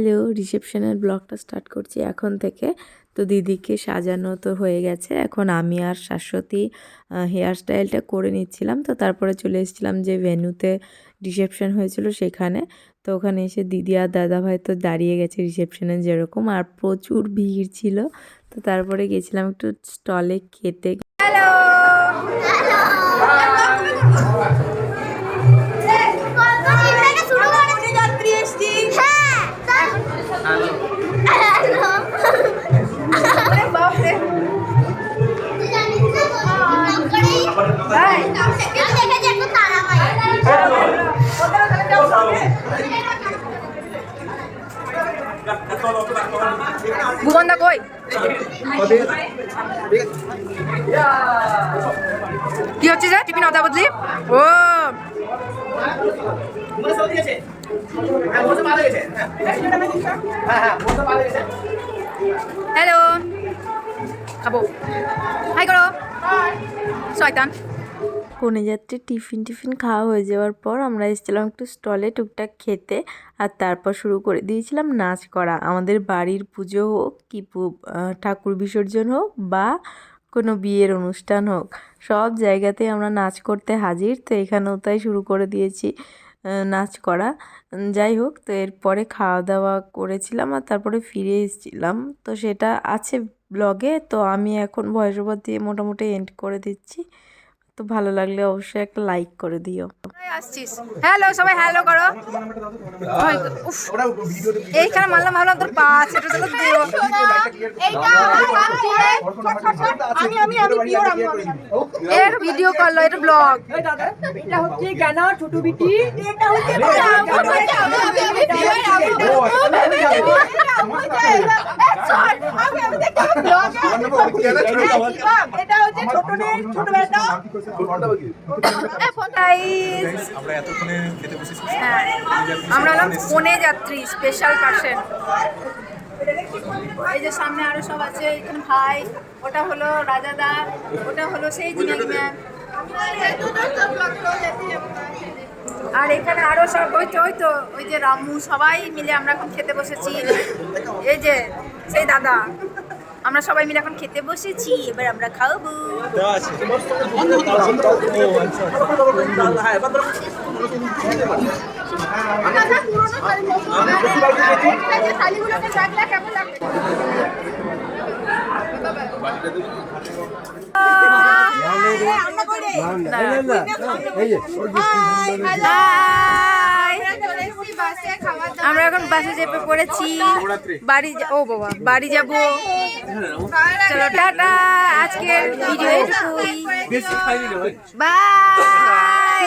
Hello, রিসেপশনের ব্লগটা start করছি এখন থেকে। তো দিদিকে সাজানো তো হয়ে গেছে, এখন আমি আর শাশ্বতী হেয়ার স্টাইলটা করে নিচ্ছিলাম। তো তারপরে চলে এসেছিলাম যে ভেন্যুতে রিসেপশন হয়েছিল সেখানে। তো ওখানে এসে দিদি আর দাদাভাই তো দাঁড়িয়ে গেছে রিসেপশনে যেরকম, আর প্রচুর ভিড় ছিল। তো তারপরে গেছিলাম একটু স্টলে খেতে। ভুবনদা কই? কি হচ্ছে যে টিফিন অদা বদলি? ও হ্যালো, খাবো, হাই করো শয়তান। কনেযাত্রী টিফিন খাওয়া হয়ে যাওয়ার পর আমরা এসেছিলাম একটু স্টলে টুকটাক খেতে, আর তারপর শুরু করে দিয়েছিলাম নাচ করা। আমাদের বাড়ির পুজো হোক কি ঠাকুর বিসর্জন হোক বা কোনো বিয়ের অনুষ্ঠান হোক, সব জায়গাতেই আমরা নাচ করতে হাজির। তো এখানেও তাই শুরু করে দিয়েছি নাচ করা। যাই হোক, তো এরপরে খাওয়া দাওয়া করেছিলাম আর তারপরে ফিরে এসেছিলাম। তো সেটা আছে ব্লগে, তো আমি এখন ভয়েস ওভার দিয়ে মোটামুটি এন্ড করে দিচ্ছি। তো ভালো লাগলে অবশ্যই একটা লাইক করে দিও। আসছিস? হ্যালো সবাই, হ্যালো করো। এইখানে মারলাম, ভাবলাম তোর পা আছে, এটা তো দেব। এর ভিডিও করলো, এটা ব্লগ। এটা হচ্ছে গানা ছোট বিটি, এটা হচ্ছে আমরা হলাম কনে যাত্রী স্পেশাল পার্সন। এই যে সামনে আরো সব আছে, এখানে ভাই, ওটা হলো রাজাদা, ওটা হলো সেই জিনাগি ম্যাম, আর এখানে আরো সব ওই যে রামু, সবাই মিলে আমরা এখন খেতে বসেছি। এই যে সেই দাদা, আমরা সবাই মিলে এখন খেতে বসেছি, এবার আমরা খাবো। আমরা এখন বাসে চেপে পড়েছি, বাড়ি যাবো। চলো টাটা, আজকের ভিডিও এটুকুই, বাই।